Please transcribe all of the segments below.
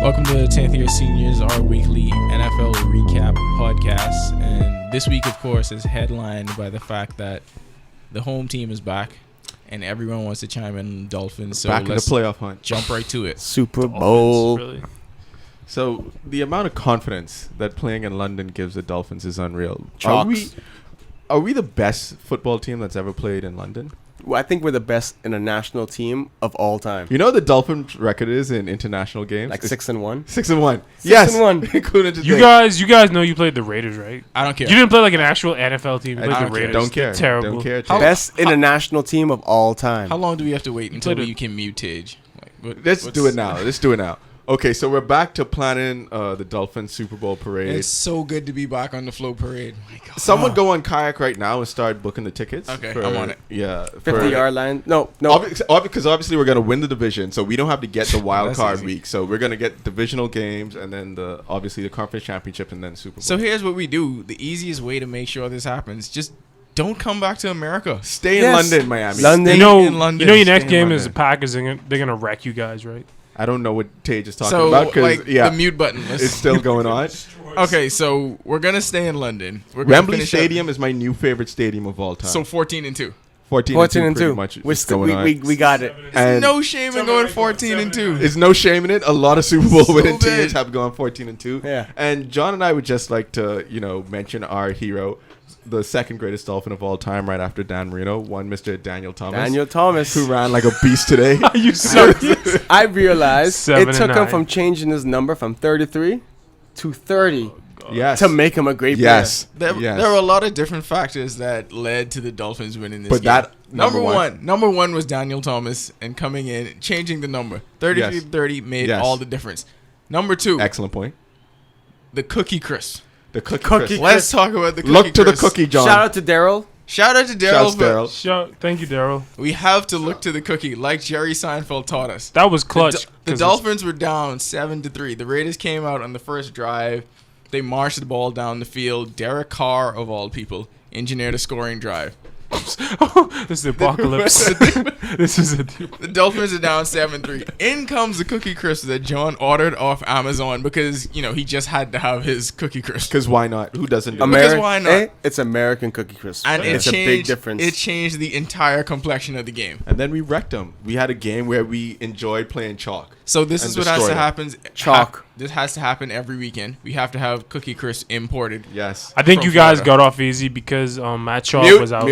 Welcome to the 10th Year Seniors, our weekly NFL recap podcast. And this week, of course, is headlined by the fact that the home team is back and everyone wants to chime in on the Dolphins. So back in the playoff hunt. Jump right to it. Super Bowl. Really? So the amount of confidence that playing in London gives the Dolphins is unreal. Chalks. Are we the best football team that's ever played in London? Well, I think we're the best international team of all time. You know what the Dolphins record is in international games? Like It's 6-1. 6-1. 6-1. Yes. Including today. You guys know you played the Raiders, right? I don't care. You didn't play like an actual NFL team. You played the Raiders. Don't care. They're terrible. Don't care. Best international team of all time. How long do we have to wait until Played we can mutage? Let's do it now. Okay, so we're back to planning the Dolphins Super Bowl parade. It's so good to be back on the flow parade. My God. Someone go on Kayak right now and start booking the tickets. Okay, I'm on it. Yeah. 50-yard line. No. Because obviously we're going to win the division, so we don't have to get the wild That's card easy. week. So we're going to get divisional games and then obviously the conference championship and then Super Bowl. So here's what we do. The easiest way to make sure this happens, just don't come back to America. Stay in London, Miami. London. Stay in London. Your Stay next in game London. is the Packers. They're gonna wreck you guys, right? I don't know what Tage is talking So, about because the mute button. it's still going on. Okay, so we're going to stay in London. We're gonna Wembley finish up- Stadium is my new favorite stadium of all time. So 14-2. 14 and pretty 2. much We is going on. got it. And No shame in going 14-2. there's no shame in it. A lot of Super Bowl So winning bad. teams have gone 14-2. Yeah. And John and I would just like to, mention our hero, the second greatest Dolphin of all time, right after Dan Marino, one Mr. Daniel Thomas. Who ran like a beast today. You suck. I realized 7 it took and him 9. from changing his number from 33 to 30 Yes. to make him a great Yes. There were a lot of different factors that led to the Dolphins winning this But game. that number one was Daniel Thomas and coming in, changing the number. 33 to 30 made Yes. all the difference. Number two, Excellent point. the Cookie Crisp. The cookie. Cookie crisp. Let's talk about the Cookie Look to the Crisp. cookie, John. Shout out to Daryl. Shout out to Shouts Daryl. Daryl. Thank you, Daryl. We have to look to the cookie, like Jerry Seinfeld taught us. That was clutch. The Dolphins were down 7-3. The Raiders came out on the first drive. They marched the ball down the field. Derek Carr, of all people, engineered a scoring drive. This is the apocalypse. This is it. The Dolphins are down 7-3. In comes the Cookie Crisp that John ordered off Amazon because, he just had to have his Cookie Crisp. Because why not? Who doesn't do it? Because why not? It's American Cookie Crisp. And it's a big difference. It changed the entire complexion of the game. And then we wrecked them. We had a game where we enjoyed playing chalk. So this And is what has to destroyed it. happen. Chalk. This has to happen every weekend. We have to have Cookie Crisp imported. Yes. I think From you guys Florida. got off easy because Matt Shaw was out.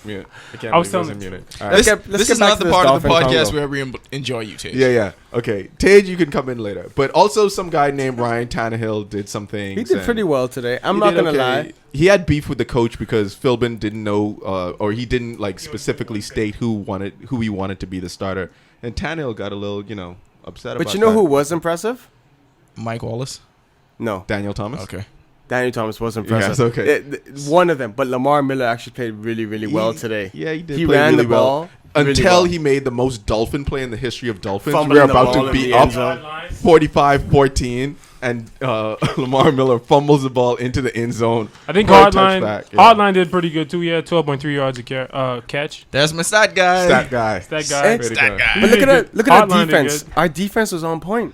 Mute. I can't I was believe telling- muted. All right. Let's This, get- let's this get is back not to the this part of the Dolphin podcast convo. where we enjoy you, Tage. Yeah. Okay. Tage, you can come in later. But also some guy named Ryan Tannehill did some things. He did and pretty well today. I'm he not did going to okay. lie. He had beef with the coach because Philbin didn't know or he didn't specifically state who he wanted to be the starter. And Tannehill got a little, upset about But you know that. who was impressive? Mike Wallace. No. Daniel Thomas? Okay. Daniel Thomas was impressive. Yes, okay. One of them. But Lamar Miller actually played really, really well today. Yeah, he did He play ran really the well. ball really Until well. he made the most Dolphin play in the history of Dolphins. Fumbling We're the about ball to in be the up end zone. 45-14, and Lamar Miller fumbles the ball into the end zone. I think for a Hardline touchback, yeah. Hardline did pretty good too. He had 12.3 yards a catch. There's my stat guy. Stat guy. That guy. Hey, Pretty Stat good. guy. But look at our Hardline did defense. good. Our defense was on point.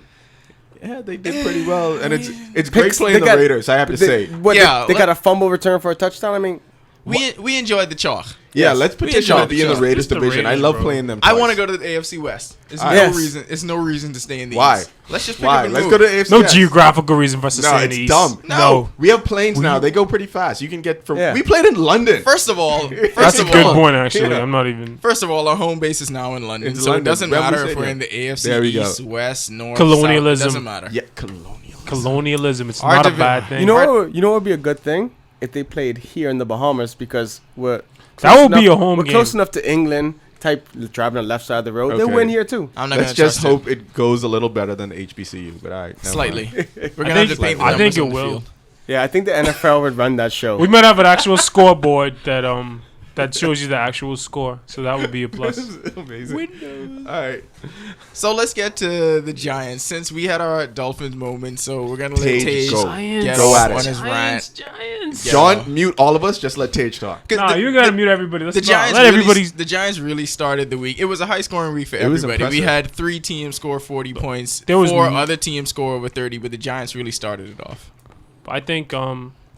Yeah, they did pretty well, and it's great Picks- playing they the got- Raiders. I have to say. Yeah, They got a fumble return for a touchdown. I mean, We enjoyed the chalk. Yeah, Yes. let's We petition enjoyed to be in the the Raiders Just the division. I Raiders, love bro. playing them. I twice. want to go to the AFC West. There's no Yes. reason. It's no reason to stay in the Why? East. Let's just pick Why? up and Let's move. go to AFC. No West. geographical reason for us to No, stay in it's the East. dumb. No. We have planes now. They go pretty fast. You can get from. Yeah. We played in London. First of all, That's a of good all, point, actually. Yeah. I'm not even. First of all, our home base is now in London, It's so London. it doesn't Wembley matter if Stadium. we're in the AFC There we go. East, West, North, Colonialism. South. It doesn't matter. Yeah, colonial. Colonialism. It's Our not a divi- bad thing. you know what would be a good thing if they played here in the Bahamas because we're That close would be enough- a home We're game. close enough to England. Type driving on the left side of the road. They'll Okay. win here too. I'm not Let's gonna just trust hope it goes a little better than the HBCU. But all right, never slightly. mind. We're gonna have to paint the I think numbers it on the will. field. Yeah, I think the NFL would run that show. We might have an actual scoreboard that that shows you the actual score. So that would be a plus. Amazing. Windows. All right. So let's get to the Giants. Since we had our Dolphins moment, so we're going to let Tage, Tage go. get Go off at it. on his rant. Giants. John, mute all of us. Just let Tage talk. No, you gotta mute everybody. The Giants really started the week. It was a high-scoring week for everybody. We had 3 teams score 40 points. 4 other teams score over 30, but the Giants really started it off. I think,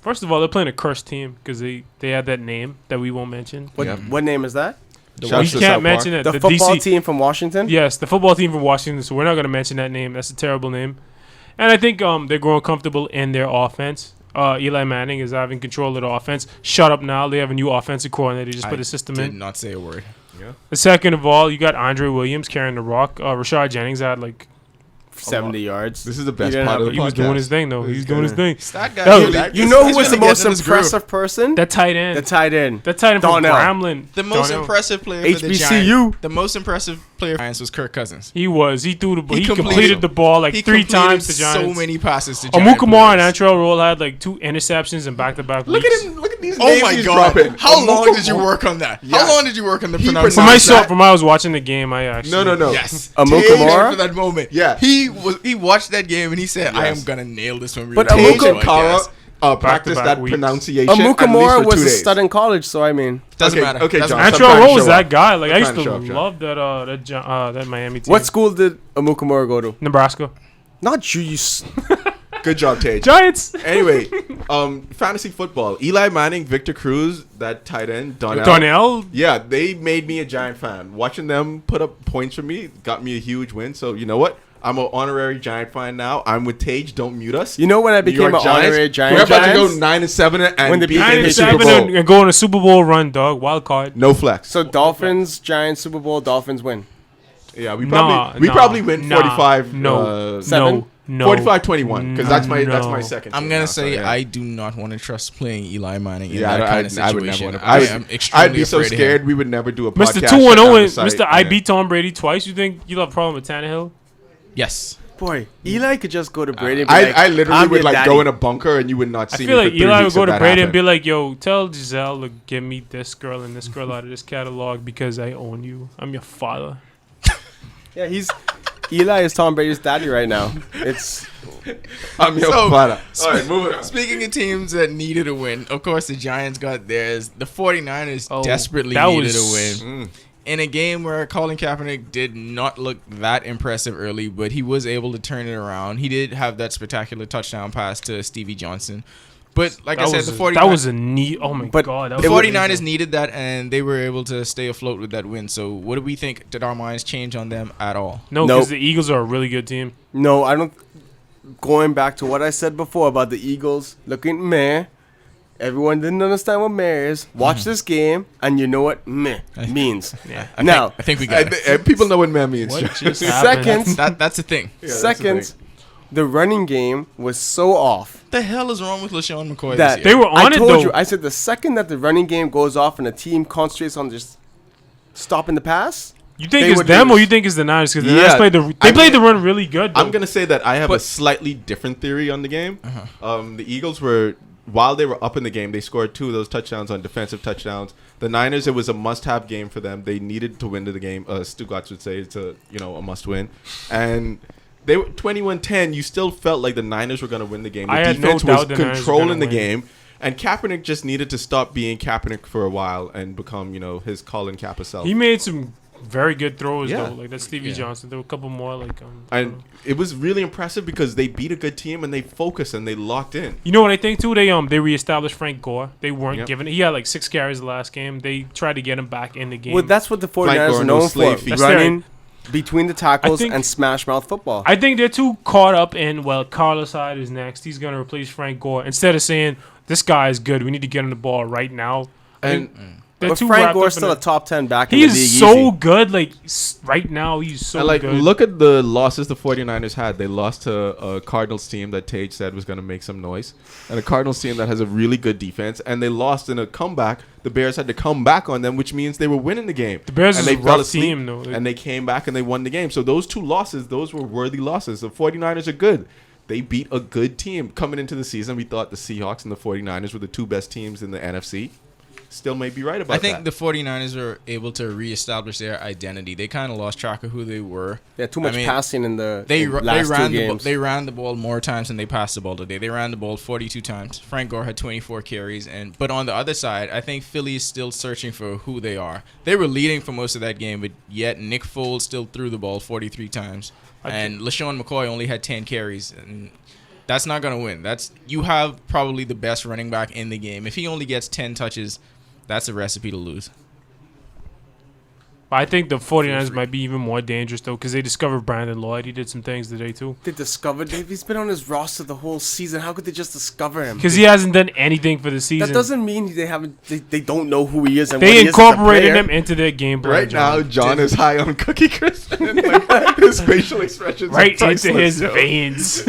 first of all, they're playing a cursed team because they had that name that we won't mention. What name is that? We can't mention it. The football team from Washington? Yes, the football team from Washington. So we're not going to mention that name. That's a terrible name. And I think they're growing comfortable in their offense. Eli Manning is having control of the offense. Shut up now. They have a new offensive coordinator. They just put a system in. Did not say a word. Yeah. The second of all, you got Andre Williams carrying the rock. Rashad Jennings had like 70 yards. This is the best part of the podcast. He was doing his thing, though. He was doing his thing. That guy you know who was the most impressive person? That tight end. The tight end. That tight end from Grambling. The most impressive player for the Giants. The most impressive player for the Giants was Kirk Cousins. He was. He threw the ball. He completed the ball like 3 times to Giants. So many passes to Giants. Amukamara and Antrell Roll had like 2 interceptions in back-to-back weeks. Look at him. Look at these names he's dropping. How long did you work on that? Yes. How long did you work on the pronunciation? From when I was watching the game, I actually... No. Yes. Amukamara? For that moment. Yeah. He watched that game and he said, I am going to nail this one. But Amukamara practiced that pronunciation Amukamara was a stud in college, so I mean... Doesn't matter. Okay, John. Antrell Roll was that guy. Like, I used to love that Miami team. What school did Amukamara go to? Nebraska. Not you. Good job, Tage. Giants. Anyway, fantasy football. Eli Manning, Victor Cruz, that tight end, Donnell. Yeah, they made me a Giant fan. Watching them put up points for me got me a huge win. So you know what? I'm an honorary Giant fan now. I'm with Tage. Don't mute us. You know when I became an honorary Giant We're about to go 9-7 and beat the Super Bowl. And go on a Super Bowl run, dog. Wild card. No flex. So Dolphins, Giants, Super Bowl, Dolphins win. Yeah, we probably win 45. No. 45-21 because that's my second. I'm gonna say I do not want to trust playing Eli Manning in that kind of situation. I'd be so scared we would never do a podcast. Mr. 2-0, Mr. I beat Tom Brady twice. You think you'll have a problem with Tannehill? Yes. Boy, Eli could just go to Brady and be like, I literally would like go in a bunker and you would not see me. I feel like Eli would go to Brady and be like, yo, tell Giselle to give me this girl and this girl out of this catalog because I own you. I'm your father. Yeah, Eli is Tom Brady's daddy right now. I'm your father. All right, moving on. Speaking of teams that needed a win, of course the Giants got theirs. The 49ers desperately needed a win. In a game where Colin Kaepernick did not look that impressive early, but he was able to turn it around. He did have that spectacular touchdown pass to Stevie Johnson. But like I said, the 49ers... That was a neat... Oh, my God. The 49ers needed that, and they were able to stay afloat with that win. So what do we think? Did our minds change on them at all? No, because the Eagles are a really good team. No, I don't... Going back to what I said before about the Eagles looking meh, everyone didn't understand what meh is. Watch this game, and you know what meh means. Yeah. I think we got it. People know what meh means. Second, that's the thing. Yeah, second, the running game was so off. What the hell is wrong with LaShawn McCoy That this year? They were on it, though. I told you. I said the second that the running game goes off and the team concentrates on just stopping the pass. You think it's them or you think it's the Niners? Because the Niners played the run really good, though. I'm going to say that I have a slightly different theory on the game. The Eagles were... While they were up in the game, they scored 2 of those touchdowns on defensive touchdowns. The Niners, it was a must-have game for them. They needed to win the game. Stugatz would say it's a must-win. And they were 21-10. You still felt like the Niners were going to win the game. The defense was controlling the game. And Kaepernick just needed to stop being Kaepernick for a while and become, his Colin Kaepernick self. He made some very good throws, though. Like that Stevie Johnson. There were a couple more, and it was really impressive because they beat a good team and they focused and they locked in. You know what I think, too? They reestablished Frank Gore. They weren't giving it. He had like 6 carries the last game. They tried to get him back in the game. Well, that's what the 49ers are known for. Running between the tackles and smash mouth football. I think they're too caught up in, Carlos Hyde is next. He's going to replace Frank Gore. Instead of saying, this guy is good. We need to get him the ball right now. But Frank Gore's still a top 10 back in the league. He's so good. Right now, he's so good. Look at the losses the 49ers had. They lost to a Cardinals team that Tage said was going to make some noise. And a Cardinals team that has a really good defense. And they lost in a comeback. The Bears had to come back on them, which means they were winning the game. The Bears is a rough team, though. And they came back and they won the game. So those 2 losses, those were worthy losses. The 49ers are good. They beat a good team. Coming into the season, we thought the Seahawks and the 49ers were the 2 best teams in the NFC. still may be right about I think that. the 49ers were able to reestablish their identity. They kind of lost track of who they were. They had too much passing in the last ran two games. They ran the ball more times than they passed the ball today. They ran the ball 42 times. Frank Gore had 24 carries. But on the other side, I think Philly is still searching for who they are. They were leading for most of that game, but yet Nick Foles still threw the ball 43 times. And LaShawn McCoy only had 10 carries. And that's not going to win. You have probably the best running back in the game. If he only gets 10 touches, that's a recipe to lose. I think the 49ers might be even more dangerous, though, because they discovered Brandon Lloyd. He did some things today, too. They discovered him. He's been on his roster the whole season. How could they just discover him? Because he hasn't done anything for the season. That doesn't mean they haven't. They don't know who he is. And they what he is as a incorporated player. him into their game plan. Right now, John is high on Cookie Crisp. And like, his facial expressions Right are into priceless, his yo. veins.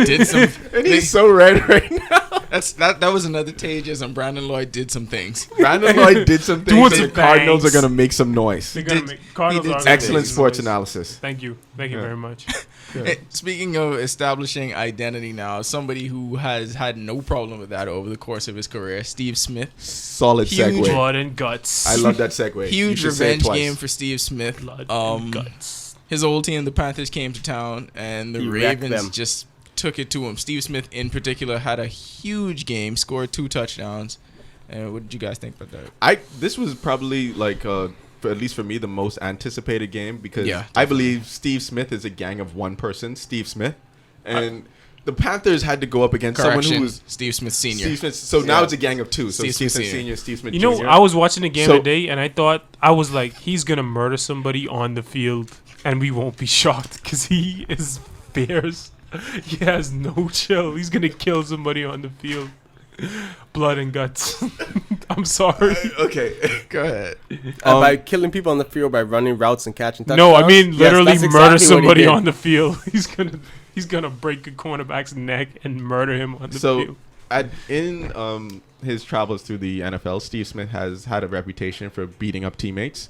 And he's so red right now. That was another Tages, and Brandon Lloyd did some things. Brandon Lloyd did some things. Doing And the some Cardinals things. are going to make some noise. They're gonna Did- make Cardinals he did are some gonna Excellent make sports noise. analysis. Thank you very much. Hey, speaking of establishing identity now, somebody who has had no problem with that over the course of his career, Steve Smith. Solid Huge segue. Blood and guts. I love that segue. You Huge should say it revenge twice. game for Steve Smith. Blood and guts. His old team, the Panthers, came to town, and the He wrecked Ravens them. just took it to him. Steve Smith, in particular, had a huge game, scored 2 touchdowns. What did you guys think about that? This was probably like at least for me the most anticipated game because Yeah, I believe Steve Smith is a gang of one person, Steve Smith, and the Panthers had to go up against someone Correction, who was Steve Smith Sr. Steve Smith. So now Yeah. it's a gang of 2. So Steve Steve Smith Smith Senior, Steve Smith You know, Jr. I was watching the game So- today, and I was like, he's gonna murder somebody on the field, and we won't be shocked because he is fierce. He has no chill. He's gonna kill somebody on the field. Blood and guts. I'm sorry. Okay, Go ahead. By killing people on the field by running routes and catching touchdowns. No, I mean Yes, literally that's murder exactly what he somebody did. on the field. He's gonna break a cornerback's neck and murder him on the So field. in his travels through the NFL, Steve Smith has had a reputation for beating up teammates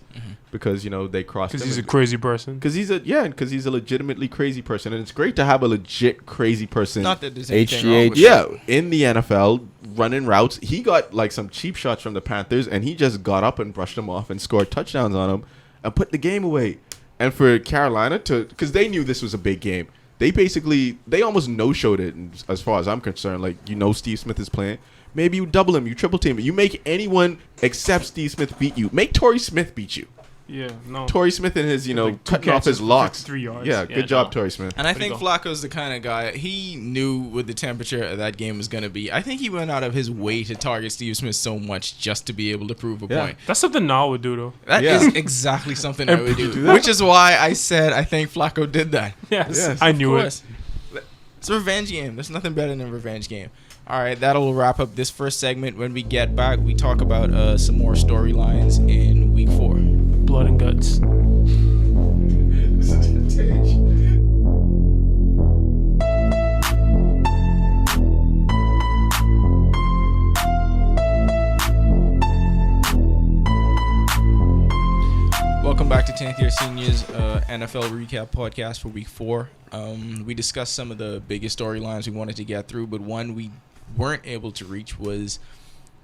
because they crossed him. Because he's a crazy person. Because he's a legitimately crazy person, and it's great to have a legit crazy person. Not that there's anything HGH. wrong with Yeah, that. in the NFL, running routes. He got like some cheap shots from the Panthers, and he just got up and brushed them off and scored touchdowns on them and put the game away. And for Carolina because they knew this was a big game, they almost no-showed it as far as I'm concerned. Like, Steve Smith is playing. Maybe you double him, you triple team him. You make anyone except Steve Smith beat you. Make Torrey Smith beat you. Yeah, no. Torrey Smith and his, Like 2 cutting off catches his for locks. 53 yards. Yeah, Yeah, good job, no. Torrey Smith. And I Way to think go. Flacco's the kind of guy, he knew what the temperature of that game was going to be. I think he went out of his way to target Steve Smith so much just to be able to prove a Yeah. point. That's something Now would do, though. That Yeah. is exactly something I would do. Do that? Which is why I said I think Flacco did that. Yes, Yes, I Of knew it. course. It's a revenge game. There's nothing better than a revenge game. All right, that'll wrap up this first segment. When we get back, we talk about some more storylines in week 4. Blood and guts. Welcome back to 10th Year Seniors NFL Recap Podcast for week 4. We discussed some of the biggest storylines we wanted to get through, but one we weren't able to reach was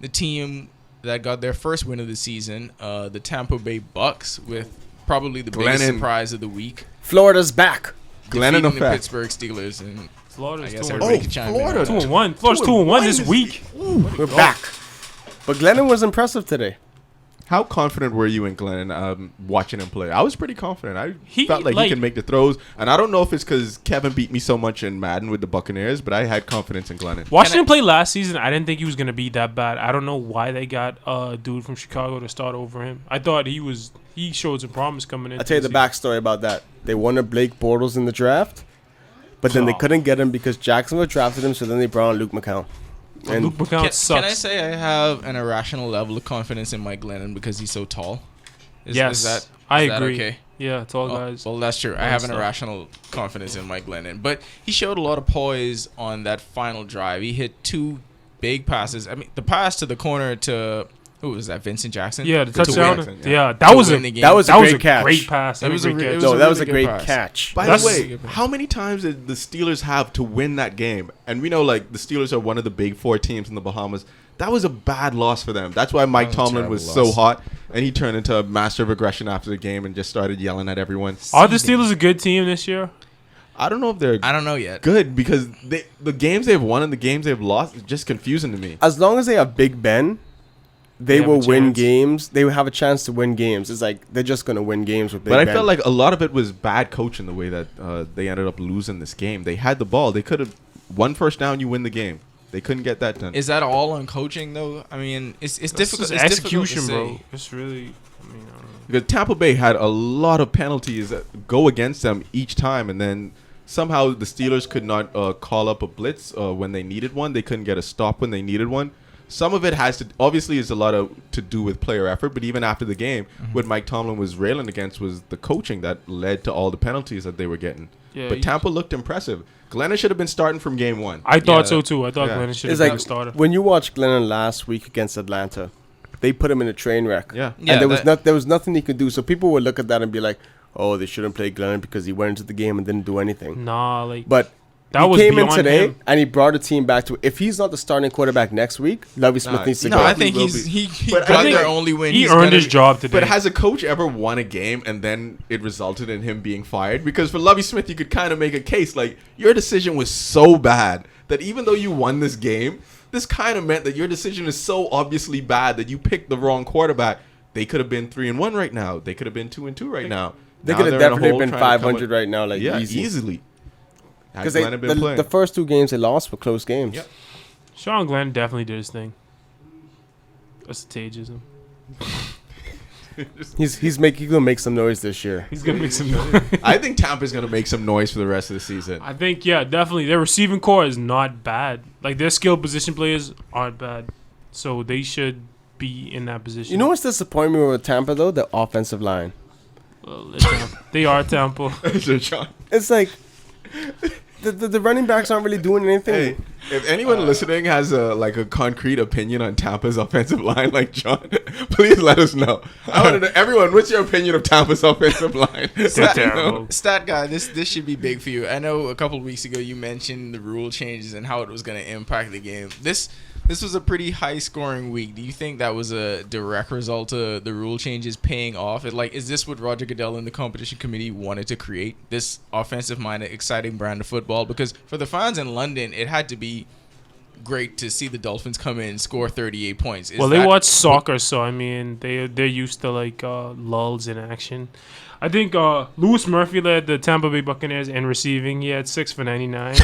the team that got their first win of the season, the Tampa Bay Bucks, with probably the biggest Glennon. surprise of the week, Florida's back. Glennon defeating the effect. Pittsburgh Steelers. And Florida's I guess 2-1. everybody can chime in. Florida. on that. 2-1. Florida's 2-1 this week. We're back. But Glennon was impressive today. How confident were you in Glennon watching him play? I was pretty confident. I He, felt like like- he can make the throws. And I don't know if it's because Kevin beat me so much in Madden with the Buccaneers, but I had confidence in Glennon. Watching him play last season, I didn't think he was going to be that bad. I don't know why they got a dude from Chicago to start over him. I thought he showed some promise coming in. I'll tell you the backstory about that. They wanted Blake Bortles in the draft, but then they Oh. couldn't get him because Jacksonville drafted him, so then they brought on Luke McCown. And Luke McCown sucks. Can I say I have an irrational level of confidence in Mike Glennon because he's so tall? Yes, I is that agree. okay? Yeah, tall Oh, guys. well, that's true. I have an stuff. irrational confidence in Mike Glennon. But he showed a lot of poise on that final drive. He hit 2 big passes. I mean, the pass to the corner to, who was that, Vincent Jackson? Yeah, the To touchdown. Jackson, Yeah, yeah. that To was win a the game. that was a that great was a catch. great pass. It was a great re- catch. it was No, a that was a really good great pass. catch. By That's- the way, how many times did the Steelers have to win that game? And we know, like, the Steelers are one of the big 4 teams in the Bahamas That was a bad loss for them. That's why Mike That was a Tomlin was terrible so loss. hot, and he turned into a master of aggression after the game and just started yelling at everyone. Are the Steelers a good team this year? I don't know if they're I don't know yet. good because the games they've won and the games they've lost is just confusing to me. As long as they have Big Ben, they have will a win chance. games. They will have a chance to win games. It's like they're just gonna win games with Big But Ben. I felt like a lot of it was bad coaching the way that they ended up losing this game. They had the ball. They could have one first down. You win the game. They couldn't get that done. Is that all on coaching though? I mean, it's This difficult. is It's execution, difficult to bro. say. It's really. I mean, I don't know. Because Tampa Bay had a lot of penalties that go against them each time, and then somehow the Steelers could not call up a blitz when they needed one. They couldn't get a stop when they needed one. Some of it has to obviously is a lot of to do with player effort, but even after the game, what Mike Tomlin was railing against was the coaching that led to all the penalties that they were getting. Yeah, But Tampa looked impressive. Glennon should have been starting from game one. I thought Yeah, so too. I thought yeah. Glennon should it's have been like a starter. when you watch Glennon last week against Atlanta, they put him in a train wreck. Yeah. Yeah, And that- there was nothing he could do. So people would look at that and be like, "Oh, they shouldn't play Glennon because he went into the game and didn't do anything." Nah, like But that he was came in beyond today him. and he brought the team back to. If he's not the starting quarterback next week, Lovie Smith needs to No, go. I think will he But I got think their only win. He He's earned gonna- his job today. But has a coach ever won a game and then it resulted in him being fired? Because for Lovie Smith, you could kind of make a case like your decision was so bad that even though you won this game, this kind of meant that your decision is so obviously bad that you picked the wrong quarterback. They could have been 3-1 right now. They could have been 2-2 right now. They Now could have they're in a definitely hole been trying to come 500 up- right now, like Yeah, easy. easily. Because Because the first two games they lost were close games. Yep. Sean Glenn definitely did his thing. That's contagion. He's gonna make some noise this year. He's gonna make some noise. I think Tampa's going to make some noise for the rest of the season. I think definitely their receiving core is not bad. Like their skilled position players aren't bad, so they should be in that position. You know what's disappointing me with Tampa though? The offensive line. Well, they're Tampa. They are Tampa. So, Sean, It's like the running backs aren't really doing anything. hey, if anyone listening has a concrete opinion on Tampa's offensive line, like John, please let us know. I want to know, everyone, what's your opinion of Tampa's offensive line? They're terrible. Stat guy, this should be big for you. I know a couple of weeks ago you mentioned the rule changes and how it was going to impact the game. This was a pretty high scoring week. Do you think that was a direct result of the rule changes paying off? Is this what Roger Goodell and the competition committee wanted to create? This offensive minded, exciting brand of football? Because for the fans in London, it had to be great to see the Dolphins come in and score 38 points. Well, they watch soccer, so I mean they're used to like lulls in action. I think Lewis Murphy led the Tampa Bay Buccaneers in receiving. He had 6 for 99.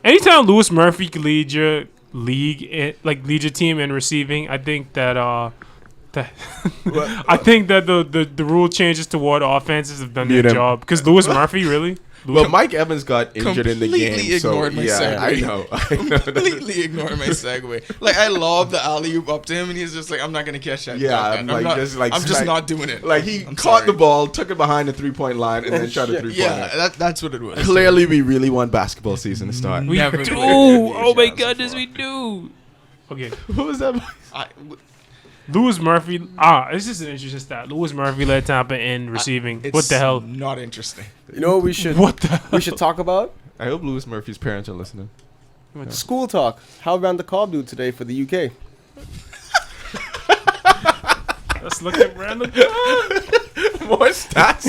Anytime Lewis Murphy could lead your lead your team in receiving, I think that I think that the rule changes toward offenses have done their Mute him. job. Because Lewis Murphy, really? Well, Mike Evans got injured in the Completely game, so ignored my yeah, segue. I know. Completely ignored my segue. Like I lobbed the alley oop up to him, and he's just like, "I'm not gonna catch that." Yeah, dunk, I'm man. like, I'm just not doing it. Like he I'm caught sorry. the ball, took it behind the 3-point line, and then shot a 3-pointer. Yeah, that's what it was. Clearly, we really want basketball season to start. We Never do. played NBA Oh my shots goodness, before. we do. Okay. What was that? Lewis Murphy. This is an interesting stat. Lewis Murphy led Tampa in receiving. It's What the hell? Not interesting. You know what we should What the hell? we should talk about? I hope Lewis Murphy's parents are listening. School talk. How ran the Cobb do today for the UK? Let's look at Randall. More stats.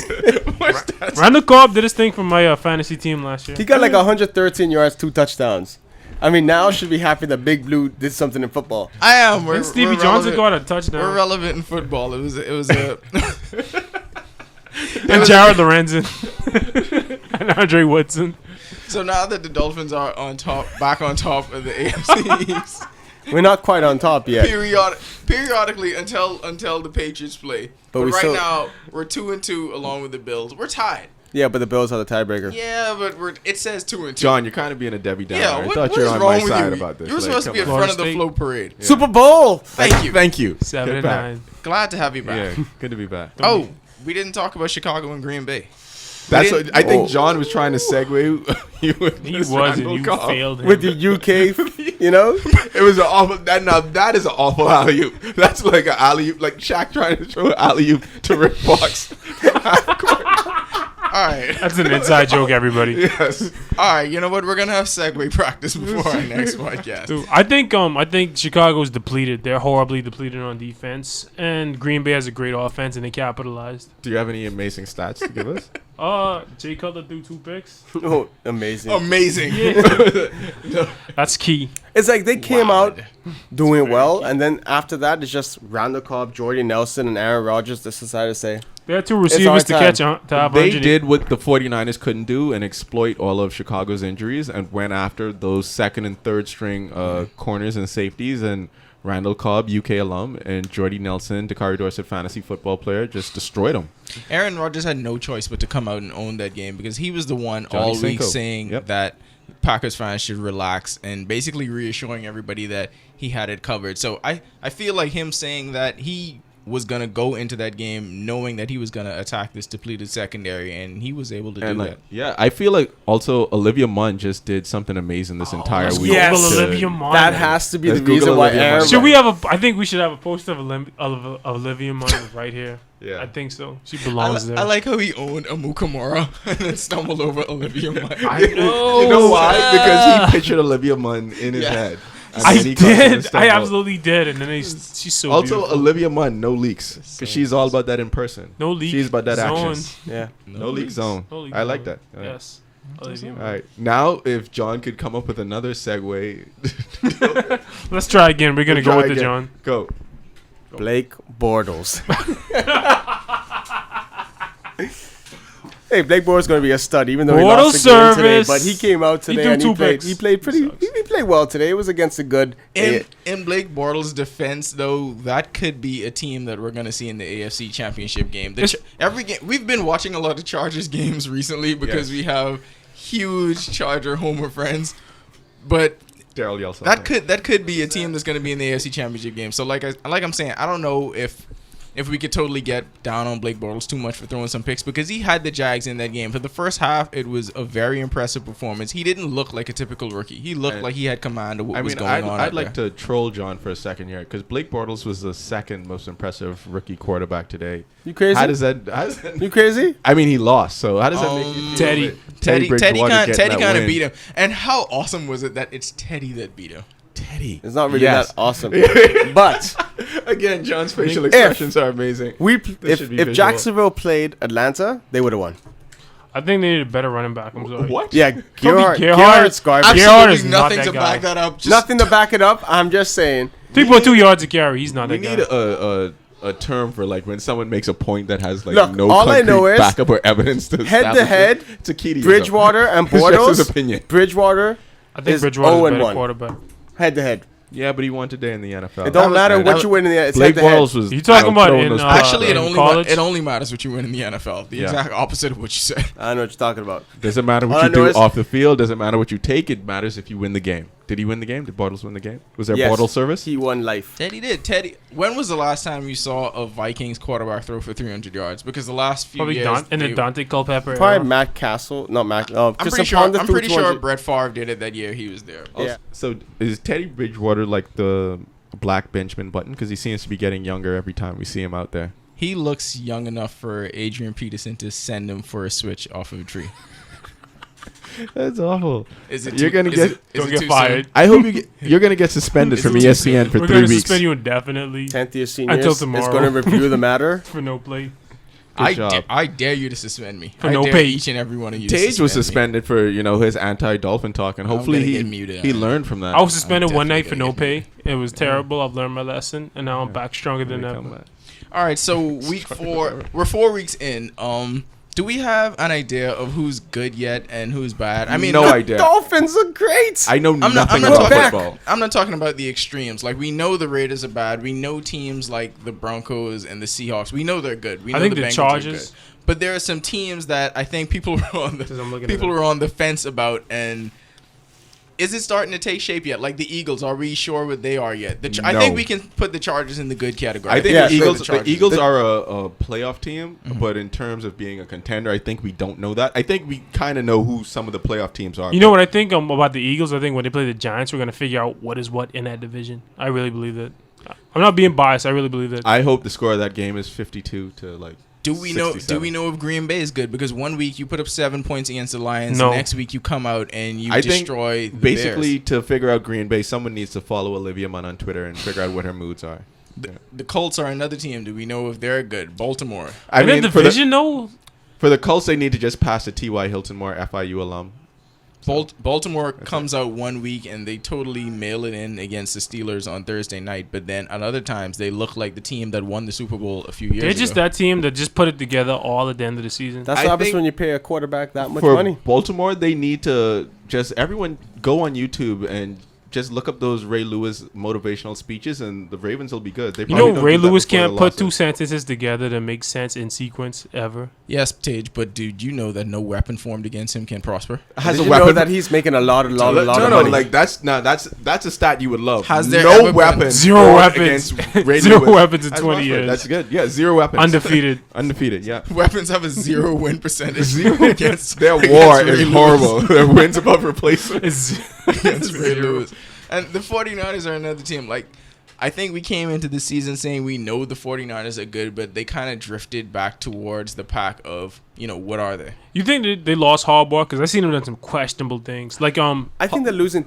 More stats. Randall Cobb did his thing for my fantasy team last year. He got like 113 yards, 2 touchdowns. I mean, now should be happy that Big Blue did something in football. I am. And Stevie Johnson got a touchdown. We're relevant in football. It was a. And Jared Lorenzen. And Andre Woodson. So now that the Dolphins are back on top of the AFC East, We're not quite on top yet. periodically until the Patriots play. But But we right still- now we're 2-2 along with the Bills. We're tied. Yeah, but the Bills are the tiebreaker. Yeah, but it says 2-2. John, you're kind of being a Debbie Downer. yeah, I what thought is you were on wrong my with side you? about this. You were supposed to be in come on. front of the Florida flow parade. Yeah. Super Bowl. Thank you. Thank you. 7 Get and back. 9. Glad to have you back. Yeah, good to be back. Oh, we didn't talk about Chicago and Green Bay. That's didn't- what I think. Oh. John was trying to segue. You with He this wasn't. Randall You Cobb. failed him. With the UK, you know? It was an awful. That is an awful alley oop. That's like an alley oop, like Shaq trying to throw an alley oop to Rick Fox. All right. That's an inside joke, everybody. Yes. All right. You know what? We're gonna have segue practice before our next podcast. Dude, I think Chicago's depleted. They're horribly depleted on defense, and Green Bay has a great offense, and they capitalized. Do you have any amazing stats to give us? Jay Cutler threw 2 picks. Oh, amazing. Amazing. That's key. It's like they came out doing very well, key. and then after that, it's just Randall Cobb, Jordy Nelson, and Aaron Rodgers just decided to say, They had 2 receivers to our catch time. to have They 100. did what the 49ers couldn't do and exploit all of Chicago's injuries and went after those second and third string corners and safeties, and Randall Cobb, UK alum, and Jordy Nelson, Dakari Dorset fantasy football player, just destroyed them. Aaron Rodgers had no choice but to come out and own that game because he was the one Johnny all week Cinco. saying Yep. that Packers fans should relax and basically reassuring everybody that he had it covered. So I feel like him saying that he was going to go into that game knowing that he was going to attack this depleted secondary, and he was able to do that. Yeah, I feel like also Olivia Munn just did something amazing this entire let's week. Yes. Google to- Olivia Munn. that has to be Let's the Google reason why Olivia Aaron. Munn. Should we have I think we should have a poster of Olivia Munn right here. Yeah. I think so. She I, belongs li- there. I like how he owned Amukamura and then stumbled over Olivia Munn. I know. You know why? Because he pictured Olivia Munn in his Yeah. head. And I then he caused him to did. I stumble. absolutely did. And then she's so Also, beautiful. Olivia Munn, no leaks. Because she's all about that in person. No leak She's about that zone. action. Yeah. No leak zone. No leak I like zone. that. All right. Yes. Olivia All Munn. right. Now, if John could come up with another segue. Let's try again. We're gonna We'll go try with the again. John. Go. Blake Bortles. Hey, Blake Bortles going to be a stud, even though he Bortles lost the game today. service. But he came out He today threw and 2 he played. picks. He played pretty. He played well today. It was against a good. In Blake Bortles' defense, though, that could be a team that we're going to see in the AFC Championship game. Every game we've been watching a lot of Chargers games recently because Yes. we have huge Charger homer friends, but Daryl yells that could be a team that's going to be in the AFC Championship game. So like I'm saying, I don't know if we could totally get down on Blake Bortles too much for throwing some picks because he had the Jags in that game. For the first half, it was a very impressive performance. He didn't look like a typical rookie. He looked like he had command of what was going on. I'd like to troll John for a second here because Blake Bortles was the second most impressive rookie quarterback today. You crazy? How does that You crazy? I mean, he lost, so how does that make you feel? Teddy. that Teddy Bridgewater getting that kind of win? beat him. And how awesome was it that it's Teddy that beat him? Teddy. It's not really Yes. that awesome. But Again, John's facial expressions are amazing. if should be visual. Jacksonville played Atlanta, they would have won. I think they need a better running back. I'm sorry. What? Yeah, Gerhard- Gerhard's garbage. Gerhard is Absolutely not nothing that to guy. back that up. Just Nothing to back it up. I'm just saying. 3.2 yards a carry. He's not We that need guy. a term for like when someone makes a point that has like Look, no all I concrete know is backup or evidence to head to establish head, it. It's a key to Bridgewater and It's just his Bortles. opinion. Bridgewater I think is Bridgewater's a better 0-1. quarterback. head to head. Yeah, but he won today in the NFL. It don't matter what you win in the end. It's head Blake to head. Bortles was. You talking about throwing in, those Actually, passes. it college? only matters what you win in the NFL. The Yeah. exact opposite of what you said. I know what you're talking about. Doesn't matter All what I you know do is- off the field. Doesn't matter what you take. It matters if you win the game. Did he win the game? Did Bortles win the game? Was there Yes. Bortles service? He won life. Teddy did. Teddy. When was the last time you saw a Vikings quarterback throw for 300 yards? Because the last few Probably years, in the Dante Culpepper era. Probably Matt Castle. Not Matt. I'm Christian pretty sure. Ponder I'm threw pretty sure 200. Brett Favre did it that year. He was there. Yeah. So is Teddy Bridgewater like the black Benjamin Button? Because he seems to be getting younger every time we see him out there. He looks young enough for Adrian Peterson to send him for a switch off of a tree. That's awful. Is it? You're gonna get. Don't get fired. I hope you're gonna get suspended Is from it too ESPN soon? for We're 3 going to weeks. suspend you indefinitely 10th year seniors. Until It's tomorrow. going to review the matter. for no play. Good job. I dare you to suspend me. For I no dare pay. each and every one of you. Tage was me. suspended for his anti-Dolphin talk, and I'm hopefully gonna he get muted. he learned from that. I was suspended one night definitely for no pay. It was terrible. I've learned my lesson, and now I'm back stronger than Come ever. back. All right, so week 4, we're 4 weeks in. Do we have an idea of who's good yet and who's bad? I mean, no The idea. Dolphins are great. I know I'm not nothing talking about back. football. I'm not talking about the extremes. Like, we know the Raiders are bad. We know teams like the Broncos and the Seahawks. We know they're good. We know I think the Bengals Chargers- are good. But there are some teams that I think people are on Because I'm looking the at people them. are on the fence about. And is it starting to take shape yet? Like the Eagles, are we sure what they are yet? I No. think we can put the Chargers in the good category. I think Yeah, the sure. Eagles. The Chargers. Eagles are a playoff team, but in terms of being a contender, I think we don't know that. I think we kind of know who some of the playoff teams are. You know what I think about the Eagles? I think when they play the Giants, we're going to figure out what is what in that division. I really believe that. I'm not being biased. I really believe that. I hope the score of that game is 52 to like Do we know 67. if Green Bay is good? Because one week you put up 7 points against the Lions, No. the next week you come out and you I think destroy the basically Bears. to figure out Green Bay, someone needs to follow Olivia Munn on Twitter and figure out what her moods are. The Colts are another team. Do we know if they're good? Baltimore. I And mean, then for division, though. the Colts, they need to just pass the T.Y. Hilton more FIU alum. Baltimore comes out one week and they totally mail it in against the Steelers on Thursday night, but then at other times they look like the team that won the Super Bowl a few years ago. They're just that team that just put it together all at the end of the season. That's I what happens think when you pay a quarterback that much For money. Baltimore, they need to just everyone go on YouTube and just look up those Ray Lewis motivational speeches, and the Ravens will be good. They You probably know, don't Ray do that Lewis before can't the put losses. two sentences together to make sense in sequence ever. Yes, Tage, but dude, you know that no weapon formed against him can prosper. Has Did a you weapon know that he's making a lot of no, money? like that's a stat you would love. Has there no ever been weapons, Zero formed weapons. against Ray Zero Lewis. weapons in That's 20 awesome. years. That's good. Yeah, 0 weapons. Undefeated. Undefeated. Yeah. Weapons have a 0 win percentage. Zero against Their against war Ray is Lewis. horrible. Their wins above replacement. It's Against Ray Lewis. And the 49ers are another team. Like, I think we came into the season saying we know the 49ers are good, but they kind of drifted back towards the pack of, what are they? You think they lost Harbaugh? Because I seen him done some questionable things. Like I think they're losing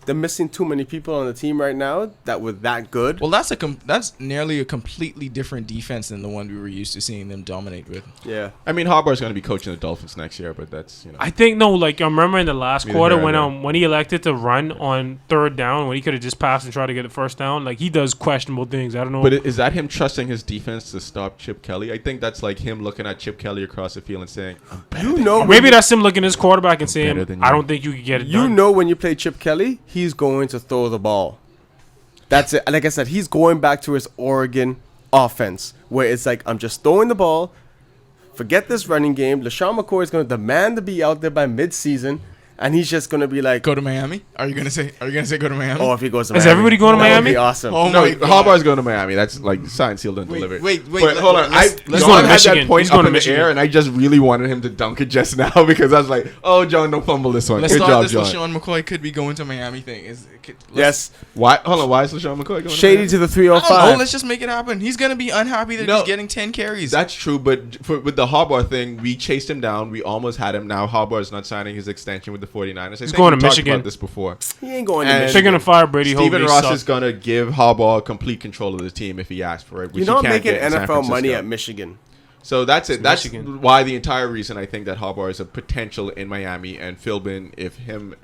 they're missing too many people on the team right now that were that good. Well, that's nearly a completely different defense than the one we were used to seeing them dominate with. Yeah. I mean, Harbaugh's going to be coaching the Dolphins next year, but that's I think no. Like I remember in the last Neither quarter here nor there. when he elected to run on third down when he could have just passed and tried to get the first down. Like he does questionable things. I don't know. But is that him trusting his defense to stop Chip Kelly? I think that's like him looking at Chip Kelly across the field and saying, "I'm better You than know, you." Maybe that's him looking at his quarterback and better saying, than "I you." don't think you can get it you done." know when you play Chip Kelly, he's going to throw the ball. That's it. Like I said, he's going back to his Oregon offense where it's like, I'm just throwing the ball. Forget this running game. LaShawn McCoy is going to demand to be out there by midseason, and he's just going to be like, Go to Miami? Are you gonna say go to Miami? oh, if he goes to Is Miami. everybody going to that would Miami? be awesome. Oh No, my God. Harbaugh's going to Miami. That's like signed, sealed, and Wait, delivered. wait, But hold on. let's going John to had Michigan. that point He's up going in to the air, Michigan. and I just really wanted him to dunk it just now because I was like, "Oh, John, don't fumble this one." Let's Good start job, this John. LaShawn McCoy could be going to Miami thing. Yes. Why? Hold on. Why is LaShawn McCoy going? Shady to the I don't know. 305. Let's just make it happen. He's gonna be unhappy that No. he's getting 10 carries. That's true, but with the Harbaugh thing, we chased him down. We almost had him. Now Harbaugh is not signing his extension with the 49ers. I think going we to talked Michigan. about this before. He ain't going to And- They're Michigan. gonna fire Brady. Stephen Hope Ross they is suck. going to give Harbaugh complete control of the team if he asks for it. Which You're not he can't making get in San NFL money Francisco. at Michigan. So that's it. That's Michigan. why the entire reason I think that Harbaugh is a potential in Miami, and Philbin, if him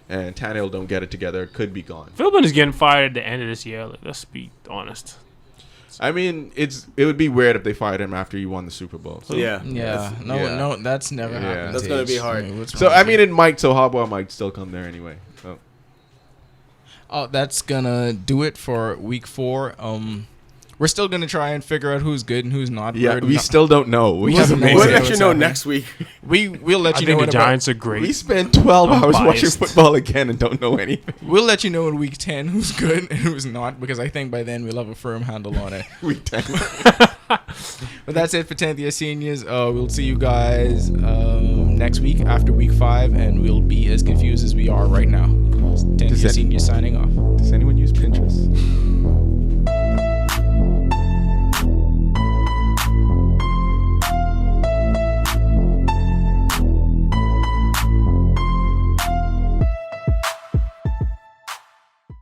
and Tannehill don't get it together, could be gone. Philbin is getting fired at the end of this year. Like, let's be honest. I mean, it would be weird if they fired him after you won the Super Bowl. So, Yeah. yeah. yeah. No, that's never Yeah. happened. That's gonna Tage. be hard. I mean, what's So wrong I with mean, you? it might. So Harbaugh might still come there anyway. So. Oh, that's gonna do it for week 4. We're still gonna try and figure out who's good and who's not. Yeah, We're we not- still don't know, which We is have no amazing. We'll idea let you what's know happening. next week. We'll let I you think know the in Giants are We great. spent 12 I'm hours watching biased. football again and don't know anything. We'll let you know in week 10 who's good and who's not, because I think by then we'll have a firm handle on it. We 10. But that's it for 10th year seniors. We'll see you guys next week after week 5, and we'll be as confused as we are right now. 10th Does year any- seniors signing off. Does anyone use Pinterest?